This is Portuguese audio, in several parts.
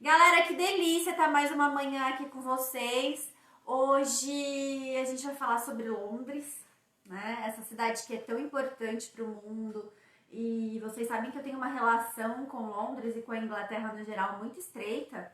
Galera, que delícia estar mais uma manhã aqui com vocês. Hoje a gente vai falar sobre Londres, né? Essa cidade que é tão importante para o mundo. E vocês sabem que eu tenho uma relação com Londres e com a Inglaterra no geral muito estreita.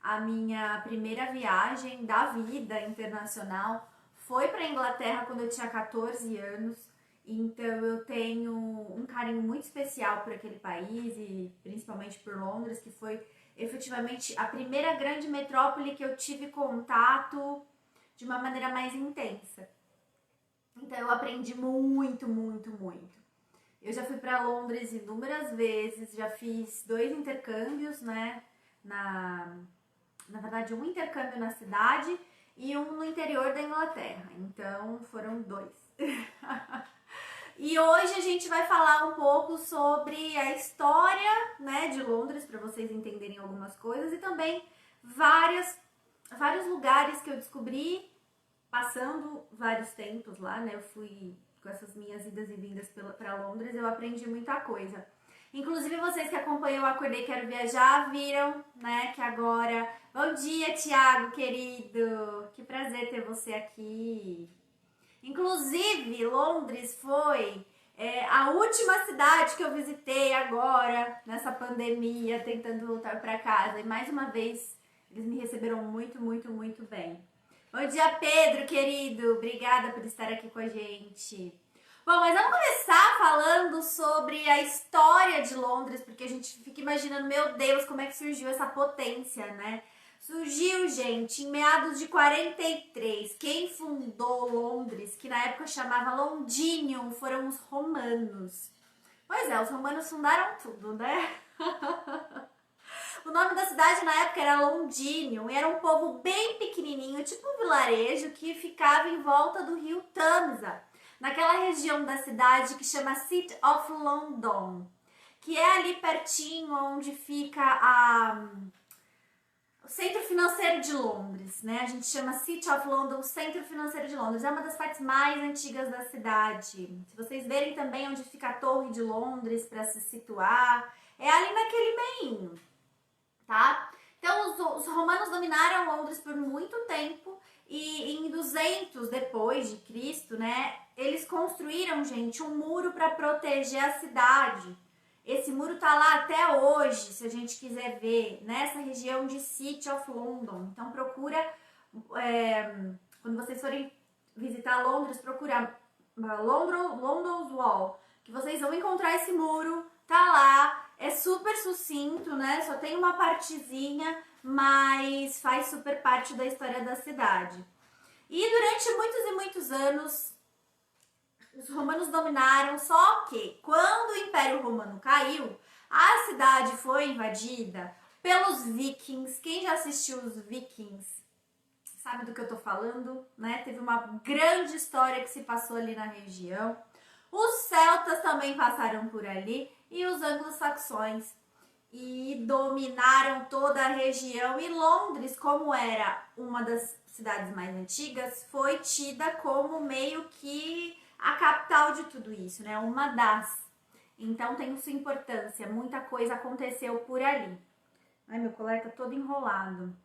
A minha primeira viagem da vida internacional foi para a Inglaterra quando eu tinha 14 anos. Então eu tenho um carinho muito especial por aquele país e principalmente por Londres, que foi efetivamente a primeira grande metrópole que eu tive contato de uma maneira mais intensa. Então eu aprendi muito, muito, muito. Eu já fui para Londres inúmeras vezes, já fiz 2 intercâmbios, né? Na verdade, um intercâmbio na cidade e um no interior da Inglaterra. Então foram 2. E hoje a gente vai falar um pouco sobre a história, né, de Londres, para vocês entenderem algumas coisas, e também vários lugares que eu descobri passando vários tempos lá, né? Eu fui com essas minhas idas e vindas para Londres, eu aprendi muita coisa. Inclusive vocês que acompanham o Acordei Quero Viajar viram, né, que agora... Bom dia, Thiago, querido! Que prazer ter você aqui. Inclusive, Londres foi a última cidade que eu visitei agora, nessa pandemia, tentando voltar para casa. E mais uma vez, eles me receberam muito, muito, muito bem. Bom dia, Pedro, querido. Obrigada por estar aqui com a gente. Bom, mas vamos começar falando sobre a história de Londres, porque a gente fica imaginando, meu Deus, como é que surgiu essa potência, né? Surgiu, gente, em meados de 43. Quem fundou Londres, que na época chamava Londinium, foram os romanos. Pois é, os romanos fundaram tudo, né? O nome da cidade na época era Londinium e era um povo bem pequenininho, tipo um vilarejo que ficava em volta do rio Tamisa, naquela região da cidade que chama City of London, que é ali pertinho onde fica o Centro Financeiro de Londres, né? A gente chama City of London, o Centro Financeiro de Londres. É uma das partes mais antigas da cidade. Se vocês verem também onde fica a Torre de Londres para se situar, é ali naquele meinho, tá? Então os romanos dominaram Londres por muito tempo e em 200 depois de Cristo, né, eles construíram, gente, um muro para proteger a cidade. Esse muro tá lá até hoje, se a gente quiser ver, nessa região de City of London. Então procura, quando vocês forem visitar Londres, procura London's Wall, que vocês vão encontrar esse muro, tá lá, é super sucinto, né? Só tem uma partezinha, mas faz super parte da história da cidade. E durante muitos e muitos anos, os romanos dominaram, só que quando o Império Romano caiu, a cidade foi invadida pelos vikings. Quem já assistiu os Vikings sabe do que eu tô falando, né? Teve uma grande história que se passou ali na região. Os celtas também passaram por ali e os anglo-saxões e dominaram toda a região. E Londres, como era uma das cidades mais antigas, foi tida como meio que a capital de tudo isso, né? Uma das. Então tem sua importância, muita coisa aconteceu por ali. Ai, meu colar tá todo enrolado.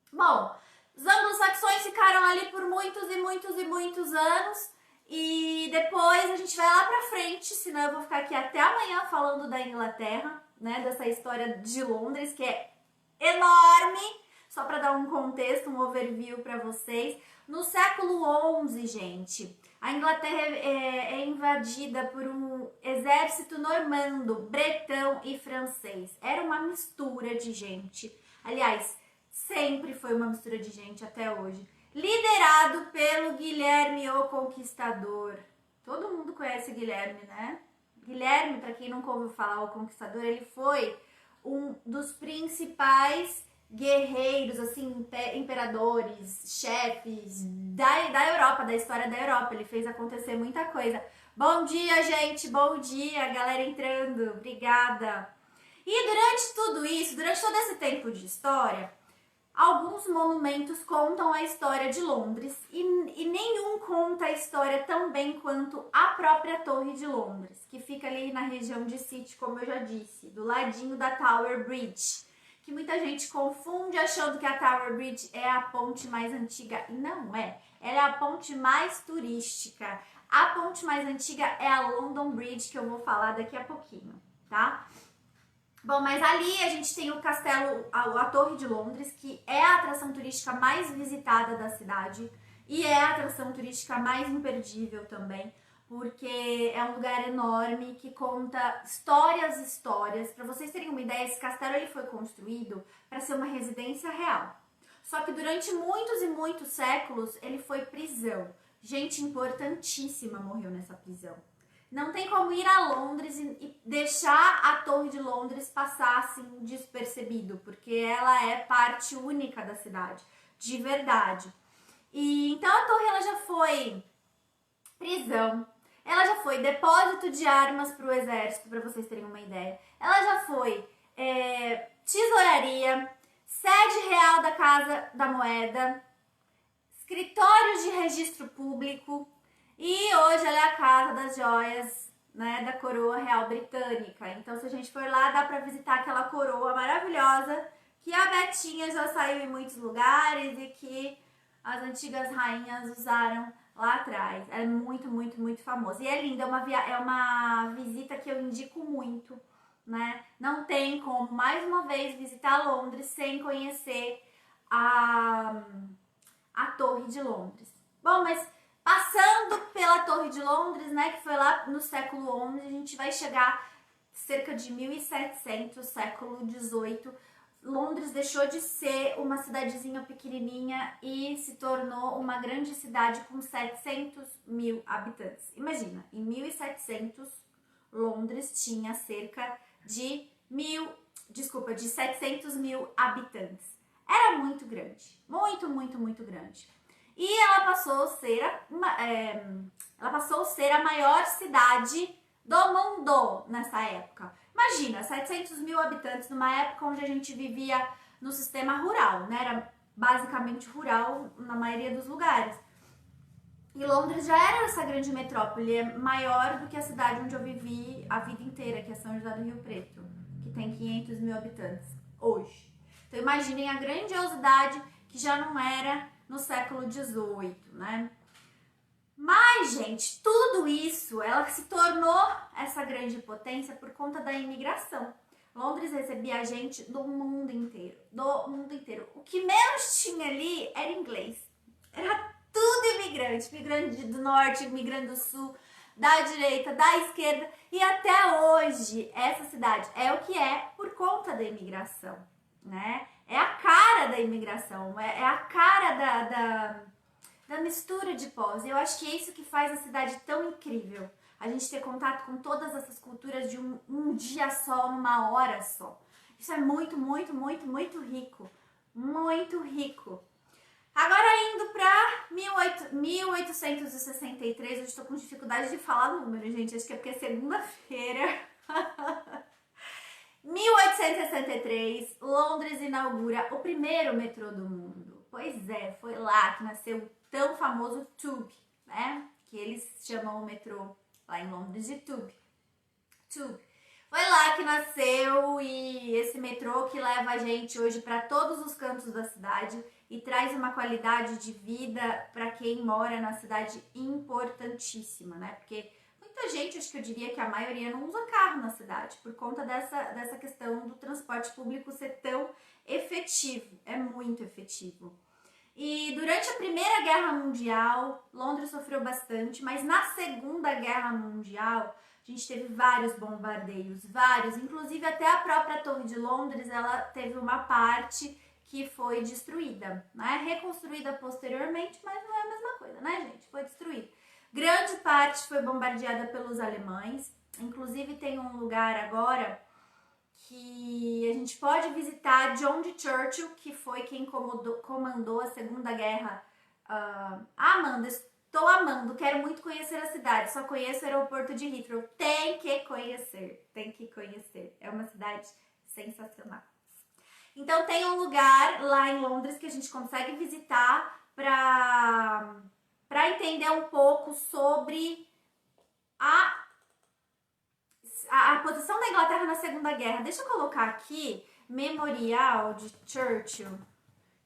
Bom, os anglo-saxões ficaram ali por muitos e muitos e muitos anos. E depois a gente vai lá pra frente, senão eu vou ficar aqui até amanhã falando da Inglaterra, né? Dessa história de Londres, que é enorme. Só para dar um contexto, um overview para vocês. No século XI, gente, a Inglaterra é invadida por um exército normando, bretão e francês. Era uma mistura de gente. Aliás, sempre foi uma mistura de gente até hoje. Liderado pelo Guilherme o Conquistador. Todo mundo conhece Guilherme, né? Guilherme, para quem nunca ouviu falar o Conquistador, ele foi um dos principais guerreiros, assim, imperadores, chefes da Europa, da história da Europa. Ele fez acontecer muita coisa. Bom dia, gente! Bom dia, galera entrando. Obrigada! E durante tudo isso, durante todo esse tempo de história, alguns monumentos contam a história de Londres e nenhum conta a história tão bem quanto a própria Torre de Londres, que fica ali na região de City, como eu já disse, do ladinho da Tower Bridge, que muita gente confunde achando que a Tower Bridge é a ponte mais antiga, e não é. Ela é a ponte mais turística. A ponte mais antiga é a London Bridge, que eu vou falar daqui a pouquinho, tá? Bom, mas ali a gente tem o castelo, a Torre de Londres, que é a atração turística mais visitada da cidade e é a atração turística mais imperdível também, porque é um lugar enorme que conta histórias. Para vocês terem uma ideia, esse castelo ele foi construído para ser uma residência real. Só que durante muitos e muitos séculos ele foi prisão. Gente importantíssima morreu nessa prisão. Não tem como ir a Londres e deixar a Torre de Londres passar assim despercebido, porque ela é parte única da cidade, de verdade. E então a torre ela já foi prisão, ela já foi depósito de armas para o exército, para vocês terem uma ideia. Ela já foi tesouraria, sede real da Casa da Moeda, escritório de registro público. E hoje ela é a Casa das Joias, né, da Coroa Real Britânica. Então, se a gente for lá, dá pra visitar aquela coroa maravilhosa que a Betinha já saiu em muitos lugares e que as antigas rainhas usaram lá atrás. É muito, muito, muito famosa. E é linda, é uma visita que eu indico muito, né? Não tem como, mais uma vez, visitar Londres sem conhecer a Torre de Londres. Bom, mas passando pela Torre de Londres, né, que foi lá no século XI, a gente vai chegar cerca de 1700, século XVIII. Londres deixou de ser uma cidadezinha pequenininha e se tornou uma grande cidade com 700 mil habitantes. Imagina, em 1700, Londres tinha cerca de 700 mil habitantes. Era muito grande, muito, muito, muito grande. E ela passou a ser a maior cidade do mundo nessa época. Imagina, 700 mil habitantes numa época onde a gente vivia no sistema rural, né? Era basicamente rural na maioria dos lugares. E Londres já era essa grande metrópole, é maior do que a cidade onde eu vivi a vida inteira, que é São José do Rio Preto, que tem 500 mil habitantes hoje. Então imaginem a grandiosidade que já não era no século XVIII, né? Mas, gente, tudo isso, ela se tornou essa grande potência por conta da imigração. Londres recebia gente do mundo inteiro, O que menos tinha ali era inglês. Era tudo imigrante, imigrante do norte, imigrante do sul, da direita, da esquerda. E até hoje, essa cidade é o que é por conta da imigração, né? É a cara da imigração, é a cara da mistura de povos. E eu acho que é isso que faz a cidade tão incrível. A gente ter contato com todas essas culturas de um dia só, numa hora só. Isso é muito, muito, muito, muito rico. Muito rico. Agora indo para 1863, eu estou com dificuldade de falar número, gente. Acho que é porque é segunda-feira. 1863, Londres inaugura o primeiro metrô do mundo. Pois é, foi lá que nasceu o tão famoso Tube, né? Que eles chamam o metrô lá em Londres de Tube. Foi lá que nasceu e esse metrô que leva a gente hoje para todos os cantos da cidade e traz uma qualidade de vida para quem mora na cidade importantíssima, né? Porque muita gente, acho que eu diria que a maioria não usa carro na cidade por conta dessa questão do transporte público ser tão efetivo, é muito efetivo. E durante a Primeira Guerra Mundial, Londres sofreu bastante, mas na Segunda Guerra Mundial, a gente teve vários bombardeios, inclusive até a própria Torre de Londres, ela teve uma parte que foi destruída, né? Reconstruída posteriormente, mas não é a mesma coisa, né, gente? Foi destruída. Grande parte foi bombardeada pelos alemães, inclusive tem um lugar agora que a gente pode visitar, John de Churchill, que foi quem comandou a Segunda Guerra. Amanda, estou amando, quero muito conhecer a cidade, só conheço o aeroporto de Heathrow. Tem que conhecer. É uma cidade sensacional. Então tem um lugar lá em Londres que a gente consegue visitar para entender um pouco sobre a posição da Inglaterra na Segunda Guerra. Deixa eu colocar aqui memorial de Churchill,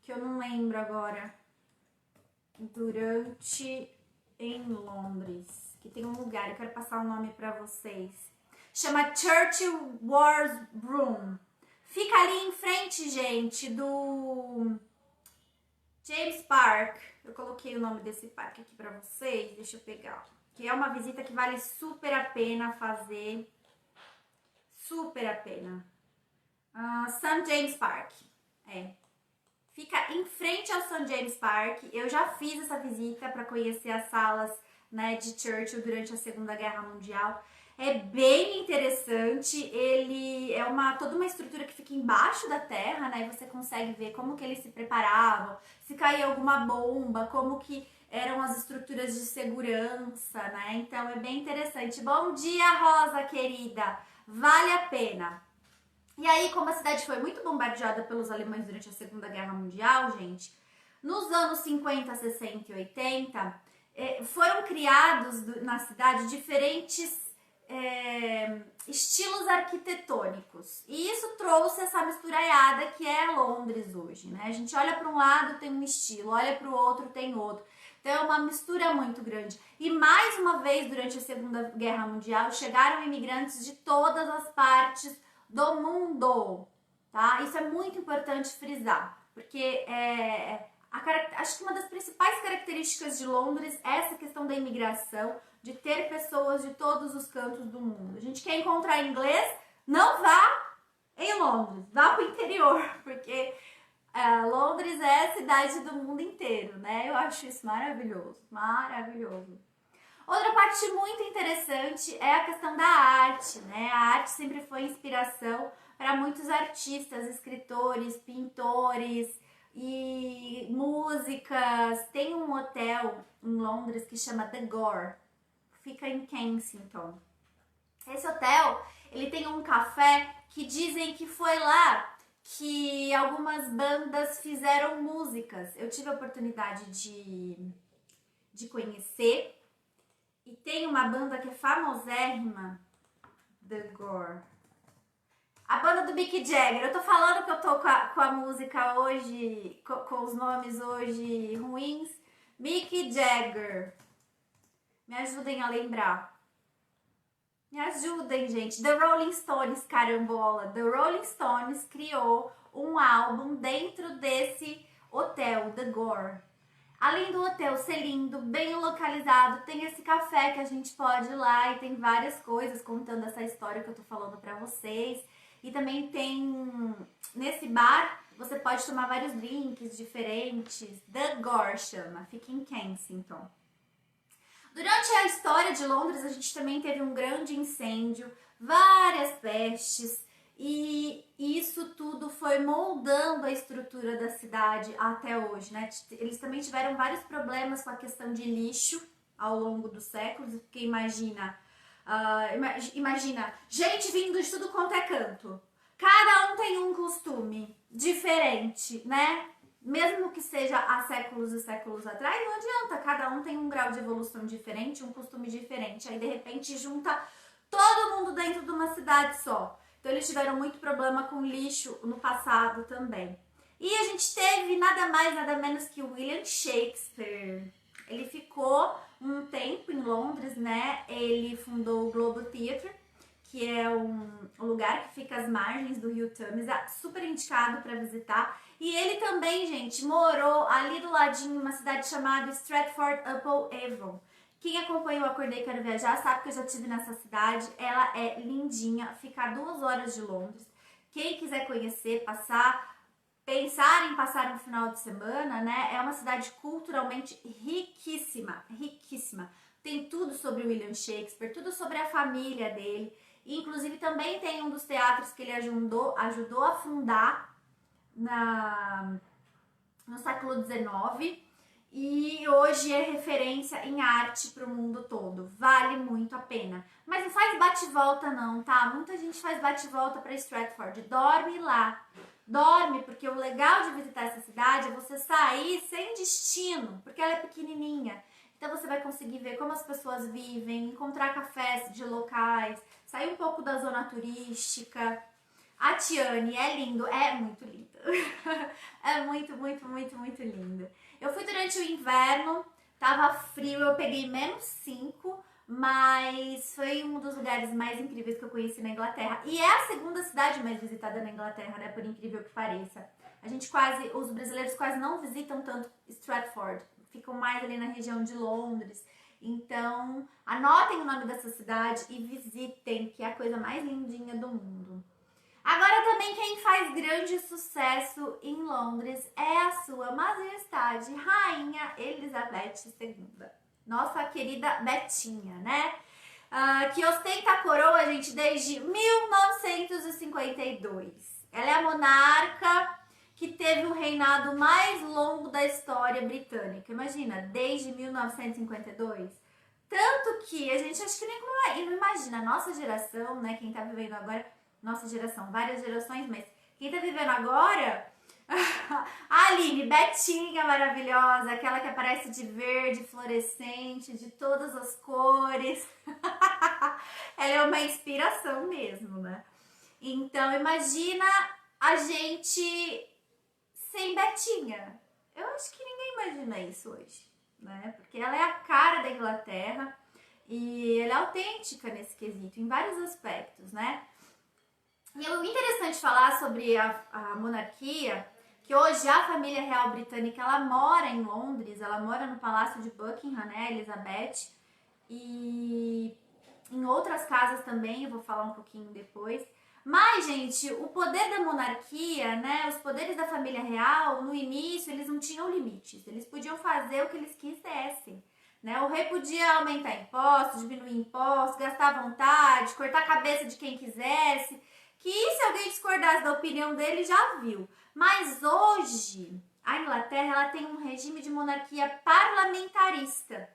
que eu não lembro agora, durante em Londres, que tem um lugar, eu quero passar o nome pra vocês. Chama Churchill Wars Room. Fica ali em frente, gente, do James Park. Eu coloquei o nome desse parque aqui pra vocês, deixa eu pegar. Que é uma visita que vale super a pena fazer. Super a pena. St. James Park. Fica em frente ao St. James Park. Eu já fiz essa visita para conhecer as salas, né, de Churchill durante a Segunda Guerra Mundial. É bem interessante. Ele é toda uma estrutura que fica embaixo da terra, né? E você consegue ver como que eles se preparavam, se caía alguma bomba, como que eram as estruturas de segurança, né? Então é bem interessante. Bom dia, Rosa querida! Vale a pena. E aí, como a cidade foi muito bombardeada pelos alemães durante a Segunda Guerra Mundial, gente, nos anos 50, 60 e 80, foram criados na cidade diferentes estilos arquitetônicos. E isso trouxe essa misturaiada que é Londres hoje, né? A gente olha para um lado, tem um estilo, olha para o outro, tem outro. Então é uma mistura muito grande. E mais uma vez, durante a Segunda Guerra Mundial, chegaram imigrantes de todas as partes do mundo, tá? Isso é muito importante frisar, porque acho que uma das principais características de Londres é essa questão da imigração, de ter pessoas de todos os cantos do mundo. A gente quer encontrar inglês, não vá em Londres, vá para o interior, porque Londres é a cidade do mundo inteiro, né? Eu acho isso maravilhoso, maravilhoso. Outra parte muito interessante é a questão da arte, né? A arte sempre foi inspiração para muitos artistas, escritores, pintores e músicas. Tem um hotel em Londres que chama The Gore, fica em Kensington. Esse hotel, ele tem um café que dizem que foi lá que algumas bandas fizeram músicas. Eu tive a oportunidade de conhecer. E tem uma banda que é famosérrima, The Gore. A banda do Mick Jagger. Eu tô falando que eu tô com a música hoje, com os nomes hoje ruins. Mick Jagger. Me ajudem a lembrar. Me ajudem, gente. The Rolling Stones, carambola. The Rolling Stones criou um álbum dentro desse hotel, The Gore. Além do hotel ser lindo, bem localizado, tem esse café que a gente pode ir lá e tem várias coisas contando essa história que eu tô falando pra vocês. E também tem, nesse bar, você pode tomar vários drinks diferentes. The Gore chama, fica em Kensington. Durante a história de Londres, a gente também teve um grande incêndio, várias pestes. E isso tudo foi moldando a estrutura da cidade até hoje, né? Eles também tiveram vários problemas com a questão de lixo ao longo dos séculos, porque imagina gente vindo de tudo quanto é canto. Cada um tem um costume diferente, né? Mesmo que seja há séculos e séculos atrás, não adianta. Cada um tem um grau de evolução diferente, um costume diferente. Aí, de repente, junta todo mundo dentro de uma cidade só. Então eles tiveram muito problema com lixo no passado também. E a gente teve nada mais, nada menos que o William Shakespeare. Ele ficou um tempo em Londres, né? Ele fundou o Globe Theatre, que é um lugar que fica às margens do Rio Thames, super indicado para visitar. E ele também, gente, morou ali do ladinho, uma cidade chamada Stratford-upon-Avon. Quem acompanhou Acordei Quero Viajar sabe que eu já estive nessa cidade. Ela é lindinha, fica a 2 horas de Londres. Quem quiser conhecer, pensar em passar um final de semana, né? É uma cidade culturalmente riquíssima, riquíssima. Tem tudo sobre William Shakespeare, tudo sobre a família dele. Inclusive também tem um dos teatros que ele ajudou a fundar no século XIX. E hoje é referência em arte para o mundo todo. Vale muito a pena. Mas não faz bate-volta não, tá? Muita gente faz bate-volta para Stratford. Dorme lá. Dorme, porque o legal de visitar essa cidade é você sair sem destino, porque ela é pequenininha. Então você vai conseguir ver como as pessoas vivem, encontrar cafés de locais, sair um pouco da zona turística. A Tiane, é lindo, é muito lindo. É muito, muito, muito, muito lindo. Eu fui durante o inverno, tava frio, eu peguei -5, mas foi um dos lugares mais incríveis que eu conheci na Inglaterra. E é a segunda cidade mais visitada na Inglaterra, né? Por incrível que pareça. Os brasileiros quase não visitam tanto Stratford, ficam mais ali na região de Londres. Então, anotem o nome dessa cidade e visitem, que é a coisa mais lindinha do mundo. Agora também quem faz grande sucesso em Londres é a sua majestade, Rainha Elizabeth II. Nossa querida Betinha, né? Que ostenta a coroa, gente, desde 1952. Ela é a monarca que teve o reinado mais longo da história britânica. Imagina, desde 1952. Tanto que a gente acho que nem não imagina, a nossa geração, né, quem tá vivendo agora, nossa geração, várias gerações, mas quem tá vivendo agora, a Aline, Betinha maravilhosa, aquela que aparece de verde, fluorescente, de todas as cores. Ela é uma inspiração mesmo, né? Então, imagina a gente sem Betinha. Eu acho que ninguém imagina isso hoje, né? Porque ela é a cara da Inglaterra e ela é autêntica nesse quesito, em vários aspectos, né? E é interessante falar sobre a monarquia, que hoje a família real britânica, ela mora em Londres, ela mora no Palácio de Buckingham, né, Elizabeth, e em outras casas também, eu vou falar um pouquinho depois. Mas, gente, o poder da monarquia, né, os poderes da família real, no início, eles não tinham limites, eles podiam fazer o que eles quisessem. Né? O rei podia aumentar impostos, diminuir impostos, gastar à vontade, cortar a cabeça de quem quisesse, que se alguém discordasse da opinião dele, já viu. Mas hoje, a Inglaterra ela tem um regime de monarquia parlamentarista,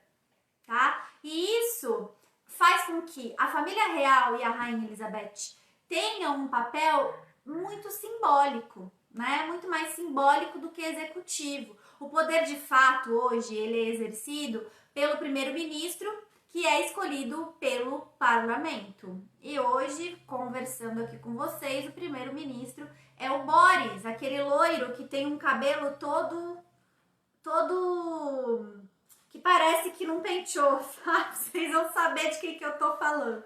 tá? E isso faz com que a família real e a rainha Elizabeth tenham um papel muito simbólico, né? Muito mais simbólico do que executivo. O poder de fato hoje ele é exercido pelo primeiro-ministro, que é escolhido pelo parlamento. E hoje, conversando aqui com vocês, o primeiro-ministro é o Boris, aquele loiro que tem um cabelo todo que parece que não penteou, sabe? Vocês vão saber de quem que eu tô falando.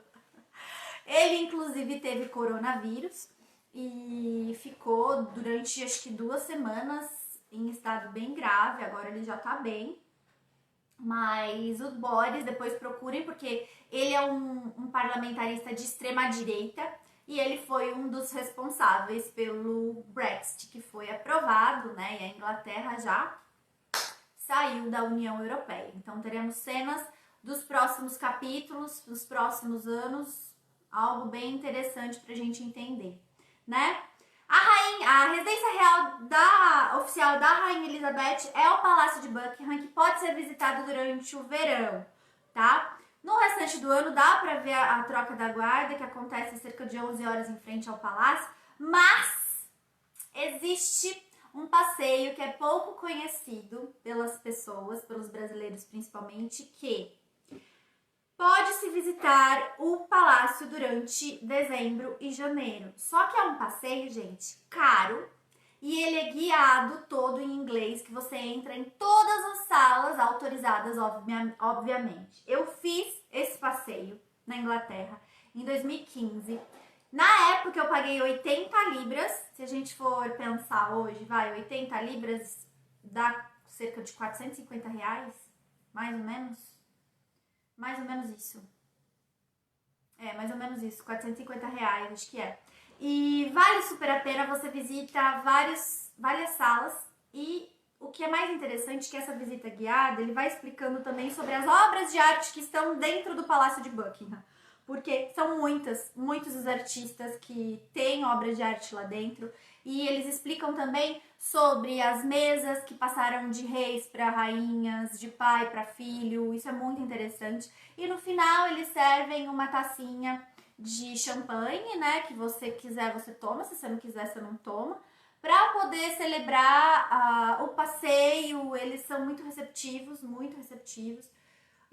Ele, inclusive, teve coronavírus e ficou durante, acho que 2 semanas em estado bem grave. Agora ele já tá bem. Mas o Boris, depois procurem, porque ele é um parlamentarista de extrema-direita e ele foi um dos responsáveis pelo Brexit, que foi aprovado, né? E a Inglaterra já saiu da União Europeia. Então teremos cenas dos próximos capítulos, dos próximos anos, algo bem interessante pra gente entender, né? A residência real oficial da Rainha Elizabeth é o Palácio de Buckingham, que pode ser visitado durante o verão, tá? No restante do ano dá pra ver a troca da guarda, que acontece cerca de 11 horas em frente ao palácio, mas existe um passeio que é pouco conhecido pelas pessoas, pelos brasileiros principalmente, que pode-se visitar o palácio durante dezembro e janeiro. Só que é um passeio, gente, caro. E ele é guiado todo em inglês, que você entra em todas as salas autorizadas, obviamente. Eu fiz esse passeio na Inglaterra em 2015. Na época eu paguei 80 libras. Se a gente for pensar hoje, 80 libras dá cerca de 450 reais, mais ou menos. Mais ou menos isso. Mais ou menos isso, 450 reais, acho que é. E vale super a pena, você visita várias salas e o que é mais interessante é que essa visita guiada, ele vai explicando também sobre as obras de arte que estão dentro do Palácio de Buckingham. Porque são muitos os artistas que têm obras de arte lá dentro. E eles explicam também sobre as mesas que passaram de reis para rainhas, de pai para filho. Isso é muito interessante. E no final eles servem uma tacinha de champanhe, né? Que você quiser, você toma. Se você não quiser, você não toma. Para poder celebrar o passeio. Eles são muito receptivos, muito receptivos.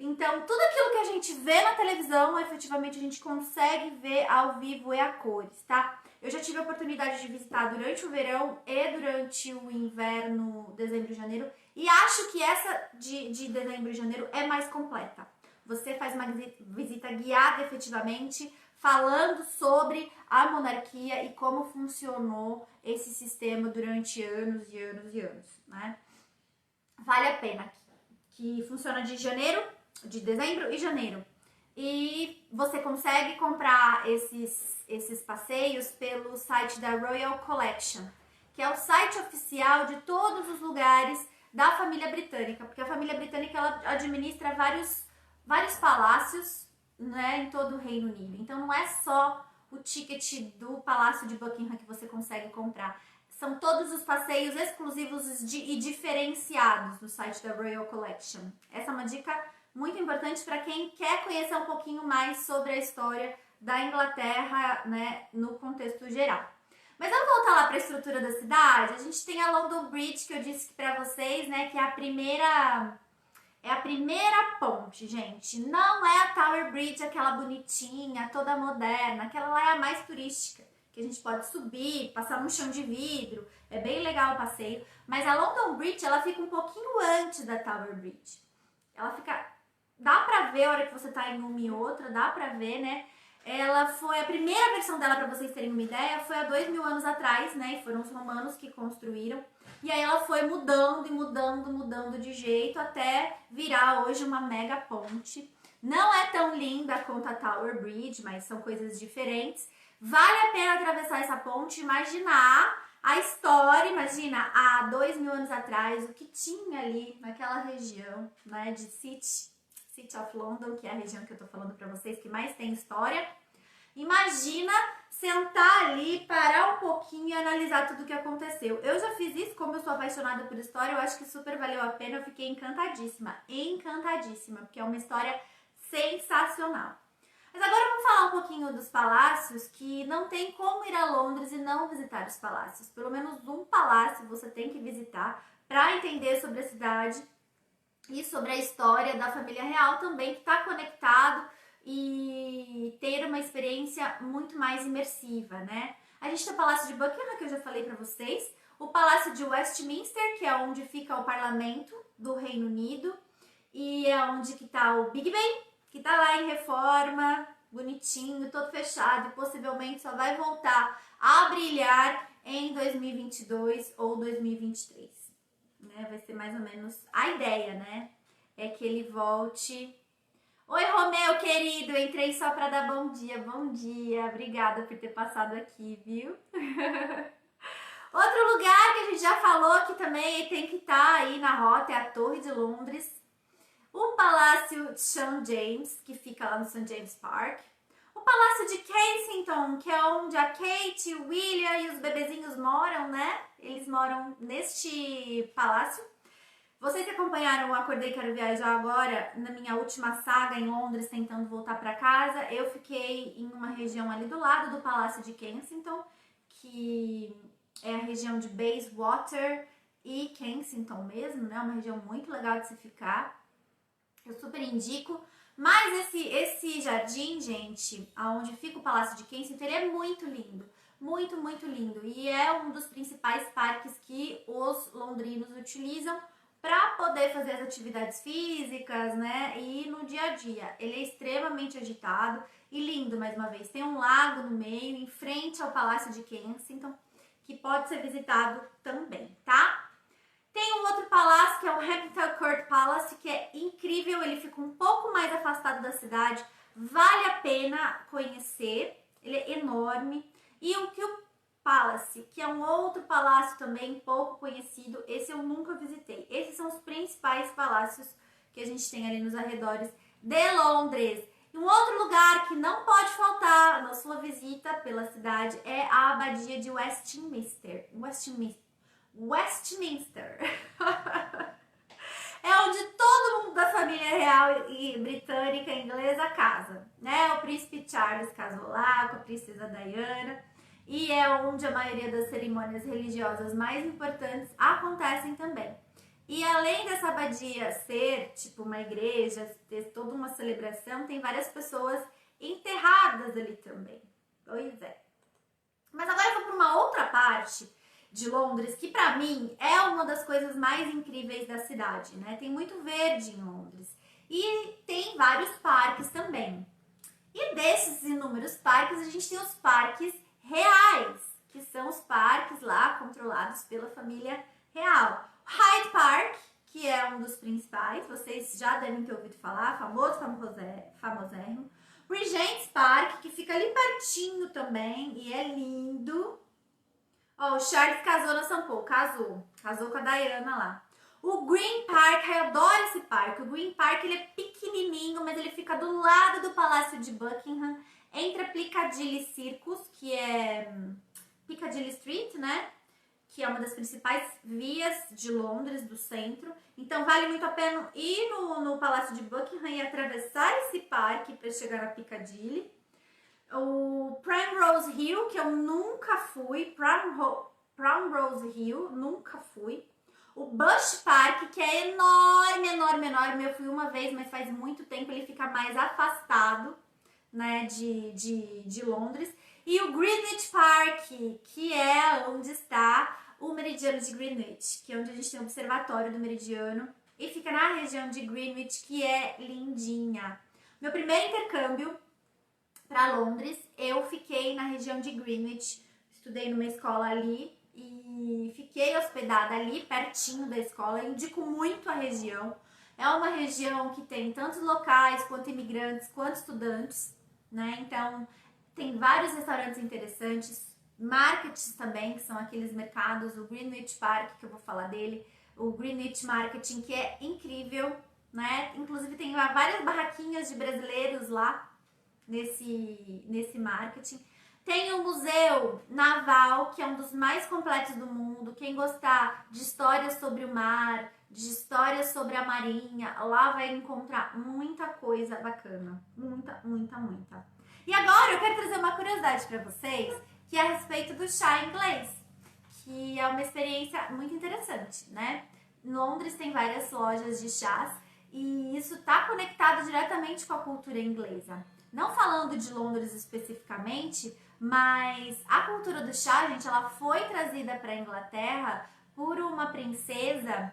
Então, tudo aquilo que a gente vê na televisão, efetivamente a gente consegue ver ao vivo e a cores, tá? Eu já tive a oportunidade de visitar durante o verão e durante o inverno, dezembro e janeiro, e acho que essa de dezembro e janeiro é mais completa. Você faz uma visita guiada efetivamente, falando sobre a monarquia e como funcionou esse sistema durante anos e anos e anos, né? Vale a pena, que funciona de dezembro e janeiro. E você consegue comprar esses passeios pelo site da Royal Collection, que é o site oficial de todos os lugares da família britânica, porque a família britânica ela administra vários palácios, né, em todo o Reino Unido. Então não é só o ticket do Palácio de Buckingham que você consegue comprar. São todos os passeios exclusivos e diferenciados no site da Royal Collection. Essa é uma dica muito importante para quem quer conhecer um pouquinho mais sobre a história da Inglaterra, né, no contexto geral. Mas vamos voltar lá para a estrutura da cidade. A gente tem a London Bridge, que eu disse para vocês, né, que é a primeira ponte, gente. Não é a Tower Bridge, aquela bonitinha, toda moderna. Aquela lá é a mais turística, que a gente pode subir, passar no chão de vidro. É bem legal o passeio. Mas a London Bridge, ela fica um pouquinho antes da Tower Bridge. Ela fica... Dá pra ver a hora que você tá em uma e outra, dá pra ver, né? Ela foi... A primeira versão dela, pra vocês terem uma ideia, foi há 2000 anos atrás, né? E foram os romanos que construíram. E aí ela foi mudando e mudando de jeito até virar hoje uma mega ponte. Não é tão linda quanto a Tower Bridge, mas são coisas diferentes. Vale a pena atravessar essa ponte, imaginar a história, imagina, há 2000 anos atrás, o que tinha ali naquela região, né, de City of London, que é a região que eu tô falando pra vocês, que mais tem história. Imagina sentar ali, parar um pouquinho e analisar tudo o que aconteceu. Eu já fiz isso, como eu sou apaixonada por história, eu acho que super valeu a pena, eu fiquei encantadíssima, porque é uma história sensacional. Mas agora vamos falar um pouquinho dos palácios, que não tem como ir a Londres e não visitar os palácios. Pelo menos um palácio você tem que visitar para entender sobre a cidade e sobre a história da família real também, que está conectado e ter uma experiência muito mais imersiva, né? A gente tem o Palácio de Buckingham, que eu já falei para vocês, o Palácio de Westminster, que é onde fica o parlamento do Reino Unido, e é onde que tá o Big Ben, que tá lá em reforma, bonitinho, todo fechado, e possivelmente só vai voltar a brilhar em 2022 ou 2023. Né? Vai ser mais ou menos a ideia, né? É que ele volte. Oi, Romeu, querido, entrei só para dar bom dia. Bom dia, obrigada por ter passado aqui, viu? Outro lugar que a gente já falou que também tem que estar aí na rota é a Torre de Londres. O Palácio de St. James, que fica lá no St. James Park. O Palácio de Kensington, que é onde a Kate, o William e os bebezinhos moram, né? Eles moram neste palácio. Vocês que acompanharam o Acordei Quero Viajar agora, na minha última saga em Londres, tentando voltar para casa, eu fiquei em uma região ali do lado do Palácio de Kensington, que é a região de Bayswater e Kensington mesmo, né? Uma região muito legal de se ficar. Eu super indico. Mas esse jardim, gente, aonde fica o Palácio de Kensington, ele é muito lindo. Muito, muito lindo. E é um dos principais parques que os londrinos utilizam para poder fazer as atividades físicas, né? E no dia a dia. Ele é extremamente agitado e lindo, mais uma vez. Tem um lago no meio, em frente ao Palácio de Kensington, que pode ser visitado também, tá? Tem um outro palácio, que é o Hampton Court Palace, que é incrível, ele fica um pouco mais afastado da cidade, vale a pena conhecer, ele é enorme. E o Kew Palace, que é um outro palácio também pouco conhecido, esse eu nunca visitei. Esses são os principais palácios que a gente tem ali nos arredores de Londres. E um outro lugar que não pode faltar na sua visita pela cidade é a Abadia de Westminster. É onde todo mundo da família real e britânica e inglesa casa, né? O príncipe Charles casou lá com a princesa Diana e é onde a maioria das cerimônias religiosas mais importantes acontecem também. E além dessa abadia ser tipo uma igreja, ter toda uma celebração, tem várias pessoas enterradas ali também. Pois é. Mas agora eu vou para uma outra parte de Londres, que pra mim é uma das coisas mais incríveis da cidade, né? Tem muito verde em Londres e tem vários parques também. E desses inúmeros parques, a gente tem os parques reais, que são os parques lá controlados pela família real. Hyde Park, que é um dos principais, vocês já devem ter ouvido falar, famosérrimo. Regent's Park, que fica ali pertinho também e é lindo. Ó, o Charles casou na São Paulo, casou com a Diana lá. O Green Park, eu adoro esse parque. O Green Park, ele é pequenininho, mas ele fica do lado do Palácio de Buckingham, entre a Piccadilly Circus, que é Piccadilly Street, né? Que é uma das principais vias de Londres, do centro. Então, vale muito a pena ir no Palácio de Buckingham e atravessar esse parque para chegar na Piccadilly. O Primrose Hill, que eu nunca fui. Primrose Hill, nunca fui. O Bush Park, que é enorme, enorme, enorme. Eu fui uma vez, mas faz muito tempo. Ele fica mais afastado, né, de Londres. E o Greenwich Park, que é onde está o meridiano de Greenwich, que é onde a gente tem o observatório do meridiano. E fica na região de Greenwich, que é lindinha. Meu primeiro intercâmbio para Londres, eu fiquei na região de Greenwich. Estudei numa escola ali e fiquei hospedada ali, pertinho da escola. Eu indico muito a região. É uma região que tem tantos locais, quanto imigrantes, quanto estudantes, né? Então, tem vários restaurantes interessantes, markets também, que são aqueles mercados, o Greenwich Park, que eu vou falar dele, o Greenwich Marketing, que é incrível, né? Inclusive tem várias barraquinhas de brasileiros lá nesse marketing. Tem o Museu Naval, que é um dos mais completos do mundo. Quem gostar de histórias sobre o mar, de histórias sobre a marinha, lá vai encontrar muita coisa bacana. Muita, muita, muita. E agora eu quero trazer uma curiosidade para vocês, que é a respeito do chá inglês, que é uma experiência muito interessante, né? Em Londres tem várias lojas de chás e isso está conectado diretamente com a cultura inglesa. Não falando de Londres especificamente, mas a cultura do chá, gente, ela foi trazida para a Inglaterra por uma princesa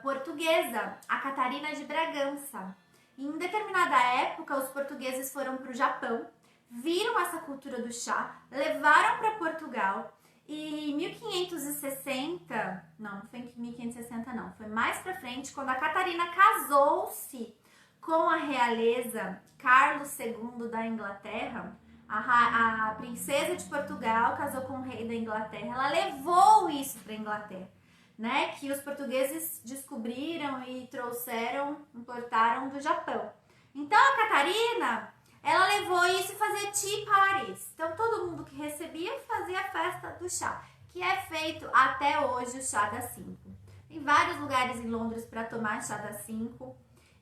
portuguesa, a Catarina de Bragança. Em determinada época, os portugueses foram para o Japão, viram essa cultura do chá, levaram para Portugal e em 1560, não foi em 1560 não, foi mais para frente, quando a Catarina casou-se com a realeza Carlos II da Inglaterra, a princesa de Portugal casou com o rei da Inglaterra, ela levou isso para a Inglaterra, né? Que os portugueses descobriram e trouxeram, importaram do Japão. Então a Catarina, ela levou isso e fazia tea parties. Então todo mundo que recebia fazia a festa do chá, que é feito até hoje o chá das 5. Tem vários lugares em Londres para tomar chá das 5.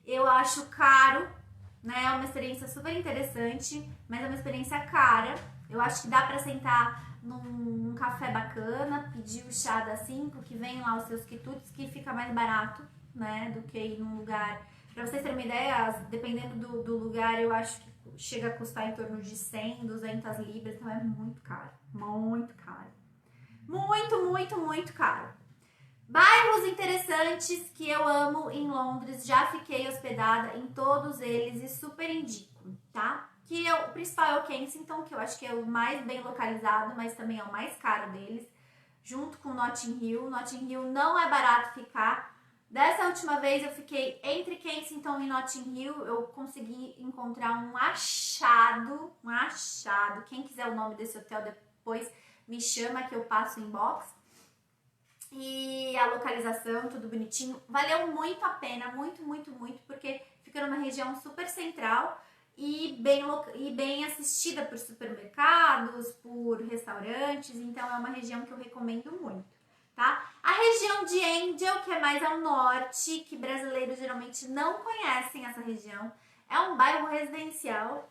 Eu acho caro, né? É uma experiência super interessante, mas é uma experiência cara. Eu acho que dá para sentar num café bacana, pedir o chá das 5, que vem lá os seus quitutes, que fica mais barato, né? Do que ir num lugar. Pra vocês terem uma ideia, dependendo do lugar, eu acho que chega a custar em torno de 100, 200 libras, então é muito caro. Muito caro. Muito, muito, muito caro. Bairros interessantes que eu amo em Londres, já fiquei hospedada em todos eles e super indico, tá? O principal é o Kensington, que eu acho que é o mais bem localizado, mas também é o mais caro deles, junto com Notting Hill. Notting Hill não é barato ficar. Dessa última vez eu fiquei entre Kensington e Notting Hill, eu consegui encontrar um achado. Quem quiser o nome desse hotel depois me chama que eu passo em box. E a localização, tudo bonitinho. Valeu muito a pena, muito, muito, muito, porque fica numa região super central e bem assistida por supermercados, por restaurantes, então é uma região que eu recomendo muito, tá? A região de Angel, que é mais ao norte, que brasileiros geralmente não conhecem essa região, é um bairro residencial.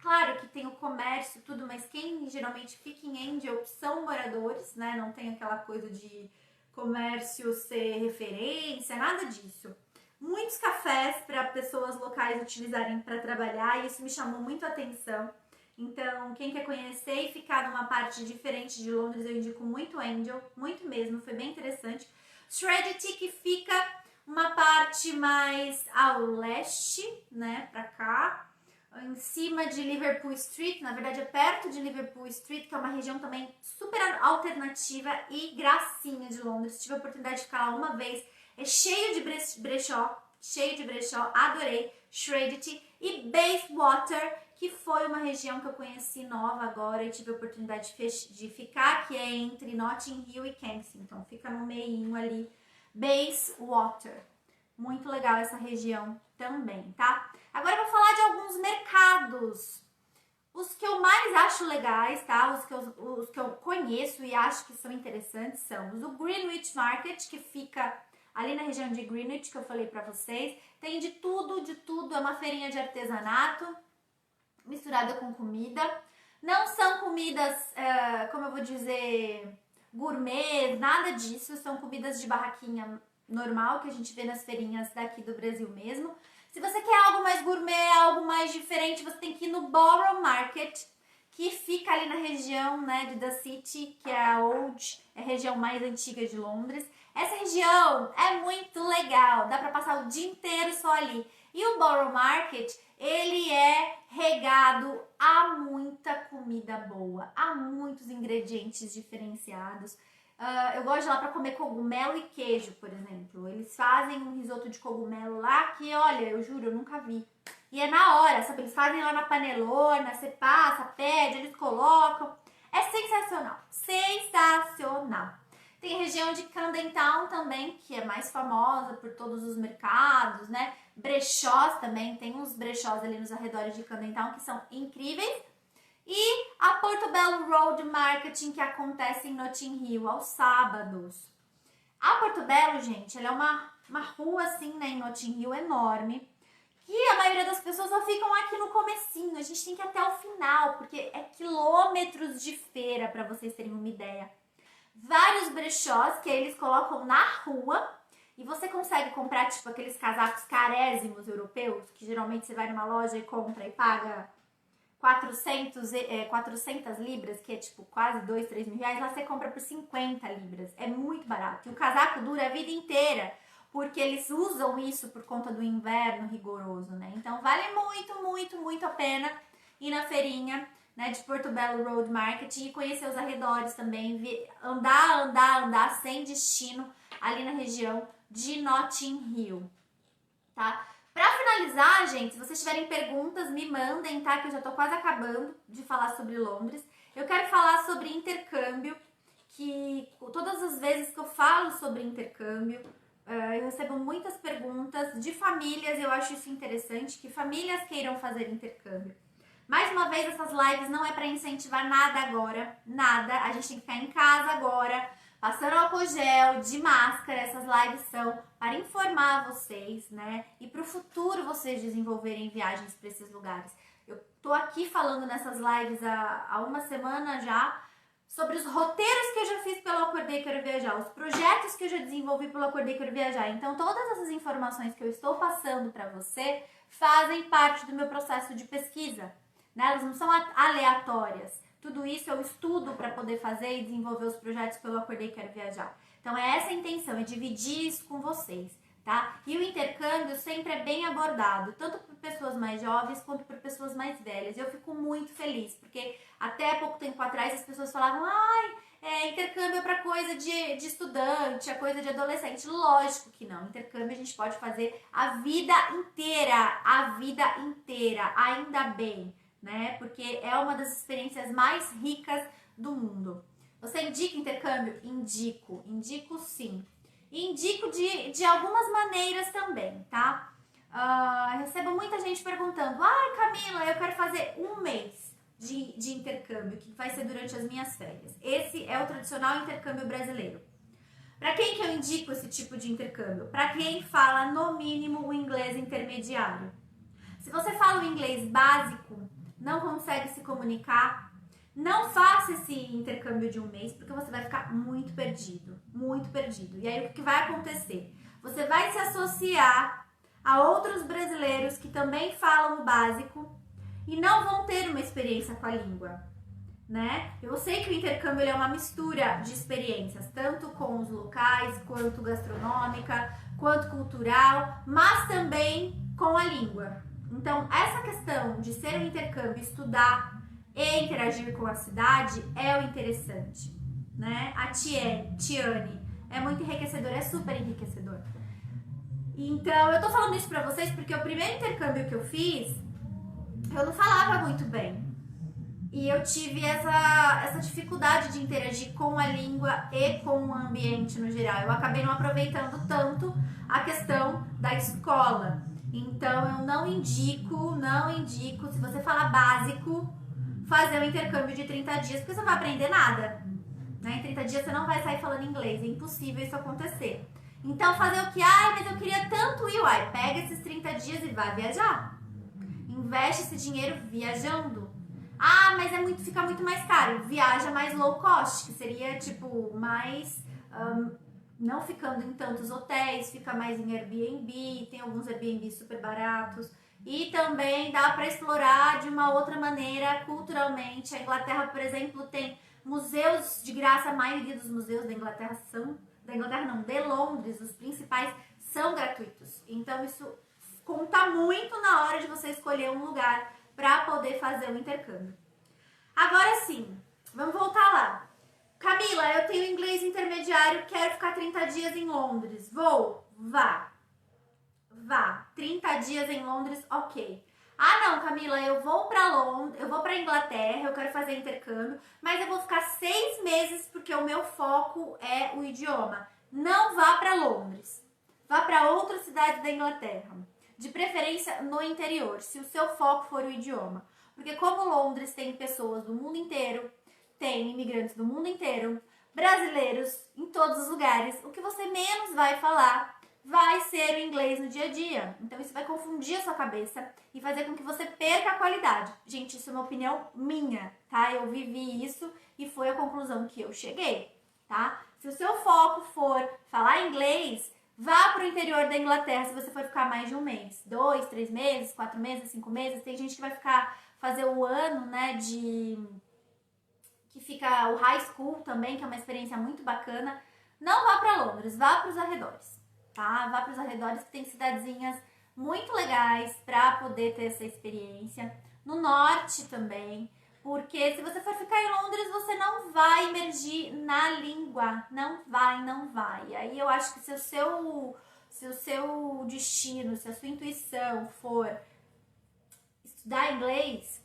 Claro que tem o comércio e tudo, mas quem geralmente fica em Angel são moradores, né? Não tem aquela coisa de comércio ser referência, nada disso. Muitos cafés para pessoas locais utilizarem para trabalhar e isso me chamou muito a atenção. Então, quem quer conhecer e ficar numa parte diferente de Londres, eu indico muito Angel, muito mesmo, foi bem interessante. Shoreditch, que fica uma parte mais ao leste, né, pra cá, em cima de Liverpool Street, na verdade é perto de Liverpool Street, que é uma região também super alternativa e gracinha de Londres. Tive a oportunidade de ficar lá uma vez, é cheio de brechó, adorei. Shoreditch e Bayswater, que foi uma região que eu conheci nova agora e tive a oportunidade de ficar, que é entre Notting Hill e Kensington, fica no meinho ali, Bayswater. Muito legal essa região também, tá? Agora eu vou falar de alguns mercados. Os que eu mais acho legais, tá? Os que eu conheço e acho que são interessantes são os do Greenwich Market, que fica ali na região de Greenwich, que eu falei pra vocês. Tem de tudo. É uma feirinha de artesanato misturada com comida. Não são comidas, como eu vou dizer, gourmet, nada disso. São comidas de barraquinha normal que a gente vê nas feirinhas daqui do Brasil mesmo. Se você quer algo mais gourmet, algo mais diferente, você tem que ir no Borough Market, que fica ali na região, né, de The City, que é a a região mais antiga de Londres. Essa região é muito legal, dá pra passar o dia inteiro só ali. E o Borough Market, ele é regado a muita comida boa, a muitos ingredientes diferenciados. Eu gosto de ir lá pra comer cogumelo e queijo, por exemplo. Eles fazem um risoto de cogumelo lá que, olha, eu juro, eu nunca vi. E é na hora, sabe? Eles fazem lá na panelona, você passa, pede, eles colocam. É sensacional, sensacional. Tem a região de Camden Town também, que é mais famosa por todos os mercados, né? Brechós também, tem uns brechós ali nos arredores de Camden Town que são incríveis. E a Portobello Road Marketing, que acontece em Notting Hill aos sábados. A Portobello, gente, ela é uma rua assim, né, em Notting Hill enorme. E a maioria das pessoas só ficam aqui no comecinho. A gente tem que ir até o final, porque é quilômetros de feira, para vocês terem uma ideia. Vários brechós que eles colocam na rua e você consegue comprar, tipo, aqueles casacos carésimos europeus, que geralmente você vai numa loja e compra e paga 400 libras, que é tipo quase 2, 3 mil reais, lá você compra por 50 libras. É muito barato. E o casaco dura a vida inteira, porque eles usam isso por conta do inverno rigoroso, né? Então vale muito a pena ir na feirinha, né, de Portobello Road Market e conhecer os arredores também, andar sem destino ali na região de Notting Hill, tá? Pra finalizar, gente, se vocês tiverem perguntas, me mandem, tá? Que eu já tô quase acabando de falar sobre Londres. Eu quero falar sobre intercâmbio, que todas as vezes que eu falo sobre intercâmbio, eu recebo muitas perguntas de famílias, eu acho isso interessante, que famílias queiram fazer intercâmbio. Mais uma vez, essas lives não é para incentivar nada agora, nada. A gente tem que ficar em casa agora, passando álcool gel, de máscara. Essas lives são para informar vocês, né? E para o futuro vocês desenvolverem viagens para esses lugares. Eu tô aqui falando nessas lives há uma semana já sobre os roteiros que eu já fiz pelo Acordei Quero Viajar, os projetos que eu já desenvolvi pelo Acordei Quero Viajar. Então, todas essas informações que eu estou passando para você fazem parte do meu processo de pesquisa. Né? Elas não são aleatórias. Tudo isso eu estudo para poder fazer e desenvolver os projetos pelo Acordei Quero Viajar. Então é essa a intenção, é dividir isso com vocês, tá? E o intercâmbio sempre é bem abordado, tanto por pessoas mais jovens quanto por pessoas mais velhas. Eu fico muito feliz, porque até pouco tempo atrás as pessoas falavam, intercâmbio é para coisa de estudante, é coisa de adolescente. Lógico que não, intercâmbio a gente pode fazer a vida inteira, ainda bem. Né? Porque é uma das experiências mais ricas do mundo. Você indica intercâmbio? Indico sim. E indico de algumas maneiras também, tá? Recebo muita gente perguntando, Camila, eu quero fazer um mês de intercâmbio, que vai ser durante as minhas férias. Esse é o tradicional intercâmbio brasileiro. Para quem que eu indico esse tipo de intercâmbio? Para quem fala, no mínimo, o inglês intermediário. Se você fala o inglês básico, não consegue se comunicar, não faça esse intercâmbio de um mês, porque você vai ficar muito perdido. E aí o que vai acontecer? Você vai se associar a outros brasileiros que também falam o básico e não vão ter uma experiência com a língua, né? Eu sei que o intercâmbio ele é uma mistura de experiências, tanto com os locais, quanto gastronômica, quanto cultural, mas também com a língua. Então, essa questão de ser um intercâmbio, estudar e interagir com a cidade é o interessante, né? A Tiane, é muito enriquecedor, é super enriquecedor. Então, eu tô falando isso pra vocês porque o primeiro intercâmbio que eu fiz, eu não falava muito bem. E eu tive essa dificuldade de interagir com a língua e com o ambiente no geral. Eu acabei não aproveitando tanto a questão da escola. Então, eu não indico, se você falar básico, fazer um intercâmbio de 30 dias, porque você não vai aprender nada. Né? Em 30 dias você não vai sair falando inglês, é impossível isso acontecer. Então, fazer o que? Ai, mas eu queria tanto ir, uai, pega esses 30 dias e vai viajar. Investe esse dinheiro viajando. Ah, mas fica muito mais caro. Viaja mais low cost, que seria tipo mais não ficando em tantos hotéis, fica mais em Airbnb, tem alguns Airbnb super baratos. E também dá para explorar de uma outra maneira culturalmente. A Inglaterra, por exemplo, tem museus de graça. A maioria dos museus da Inglaterra de Londres, os principais, são gratuitos. Então isso conta muito na hora de você escolher um lugar para poder fazer o intercâmbio. Agora sim, vamos voltar lá. Camila, eu tenho inglês intermediário, quero ficar 30 dias em Londres. Vou? Vá. 30 dias em Londres, ok. Ah, não, Camila, eu vou para Inglaterra, eu quero fazer intercâmbio, mas eu vou ficar 6 meses porque o meu foco é o idioma. Não vá para Londres. Vá para outra cidade da Inglaterra. De preferência no interior, se o seu foco for o idioma. Porque como Londres tem pessoas do mundo inteiro, tem imigrantes do mundo inteiro, brasileiros em todos os lugares, o que você menos vai falar vai ser o inglês no dia a dia. Então isso vai confundir a sua cabeça e fazer com que você perca a qualidade. Gente, isso é uma opinião minha, tá? Eu vivi isso e foi a conclusão que eu cheguei, tá? Se o seu foco for falar inglês, vá para o interior da Inglaterra se você for ficar mais de um mês. 2, 3 meses, 4 meses, 5 meses. Tem gente que vai fazer o ano, né, que fica o high school também, que é uma experiência muito bacana. Não vá para Londres, vá para os arredores, tá? Vá para os arredores que tem cidadezinhas muito legais para poder ter essa experiência. No norte também, porque se você for ficar em Londres, você não vai imergir na língua. Não vai. E aí eu acho que se o seu destino, se a sua intuição for estudar inglês,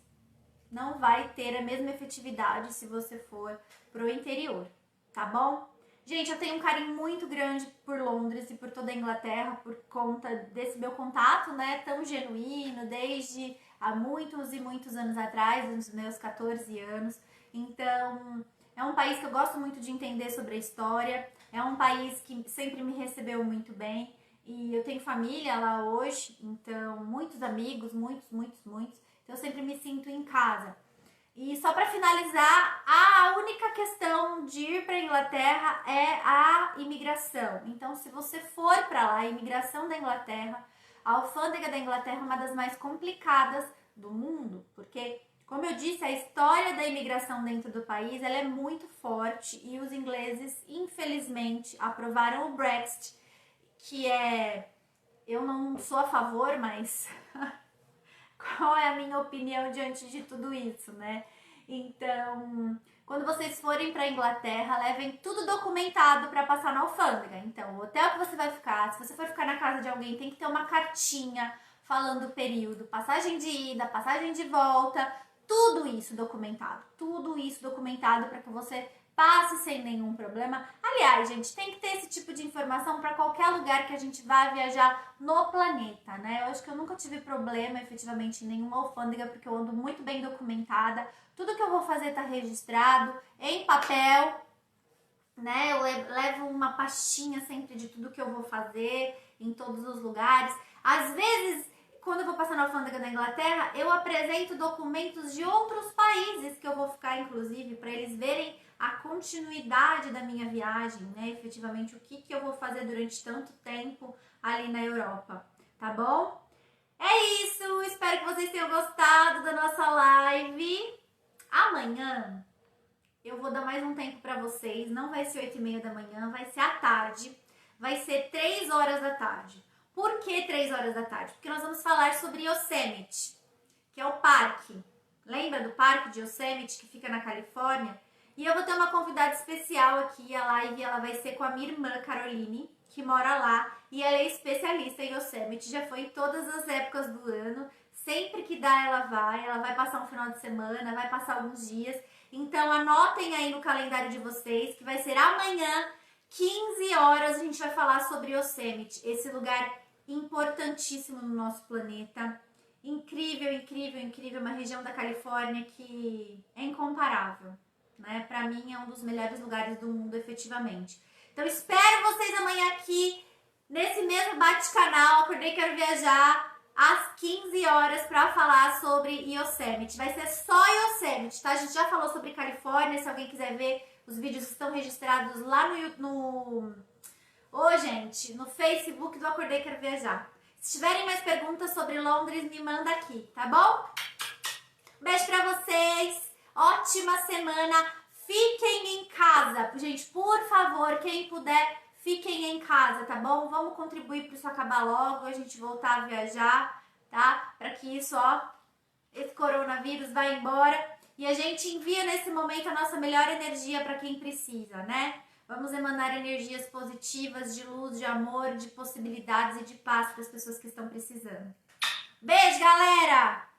não vai ter a mesma efetividade se você for pro interior, tá bom? Gente, eu tenho um carinho muito grande por Londres e por toda a Inglaterra por conta desse meu contato, né, tão genuíno, desde há muitos e muitos anos atrás, nos meus 14 anos. Então, é um país que eu gosto muito de entender sobre a história, é um país que sempre me recebeu muito bem e eu tenho família lá hoje, então, muitos amigos, muitos. Então, eu sempre me sinto em casa. E só para finalizar, a única questão de ir para a Inglaterra é a imigração. Então, se você for para lá, a imigração da Inglaterra, a alfândega da Inglaterra é uma das mais complicadas do mundo, porque, como eu disse, a história da imigração dentro do país ela é muito forte e os ingleses, infelizmente, aprovaram o Brexit, que eu não sou a favor, mas qual é a minha opinião diante de tudo isso, né? Então, quando vocês forem para a Inglaterra, levem tudo documentado para passar na alfândega. Então, o hotel que você vai ficar, se você for ficar na casa de alguém, tem que ter uma cartinha falando o período, passagem de ida, passagem de volta, tudo isso documentado para que você passe sem nenhum problema. Aliás, gente, tem que ter esse tipo de informação para qualquer lugar que a gente vá viajar no planeta, né? Eu acho que eu nunca tive problema efetivamente em nenhuma alfândega, porque eu ando muito bem documentada. Tudo que eu vou fazer tá registrado em papel, né? Eu levo uma pastinha sempre de tudo que eu vou fazer em todos os lugares. Às vezes, quando eu vou passar na alfândega da Inglaterra, eu apresento documentos de outros países que eu vou ficar, inclusive, para eles verem a continuidade da minha viagem, né? Efetivamente, o que eu vou fazer durante tanto tempo ali na Europa, tá bom? É isso, espero que vocês tenham gostado da nossa live. Amanhã eu vou dar mais um tempo pra vocês, não vai ser 8h30 da manhã, vai ser à tarde, vai ser 3 horas da tarde. Por que 3 horas da tarde? Porque nós vamos falar sobre Yosemite, que é o parque. Lembra do parque de Yosemite que fica na Califórnia? E eu vou ter uma convidada especial aqui, a live ela vai ser com a minha irmã Caroline, que mora lá, e ela é especialista em Yosemite, já foi em todas as épocas do ano, sempre que dá ela vai passar um final de semana, vai passar alguns dias, então anotem aí no calendário de vocês, que vai ser amanhã, 15 horas, a gente vai falar sobre Yosemite, esse lugar importantíssimo no nosso planeta, incrível, incrível, incrível, uma região da Califórnia que é incomparável, né? Pra mim é um dos melhores lugares do mundo, efetivamente. Então espero vocês amanhã aqui, nesse mesmo bate-canal, Acordei Quero Viajar, às 15 horas para falar sobre Yosemite. Vai ser só Yosemite, tá? A gente já falou sobre Califórnia, se alguém quiser ver, os vídeos estão registrados lá gente, no Facebook do Acordei Quero Viajar. Se tiverem mais perguntas sobre Londres, me manda aqui, tá bom? Beijo pra vocês, ótima semana, fiquem em casa. Gente, por favor, quem puder, fiquem em casa, tá bom? Vamos contribuir para isso acabar logo, a gente voltar a viajar, tá? Para que isso, esse coronavírus vá embora e a gente envia nesse momento a nossa melhor energia para quem precisa, né? Vamos emanar energias positivas, de luz, de amor, de possibilidades e de paz para as pessoas que estão precisando. Beijo, galera!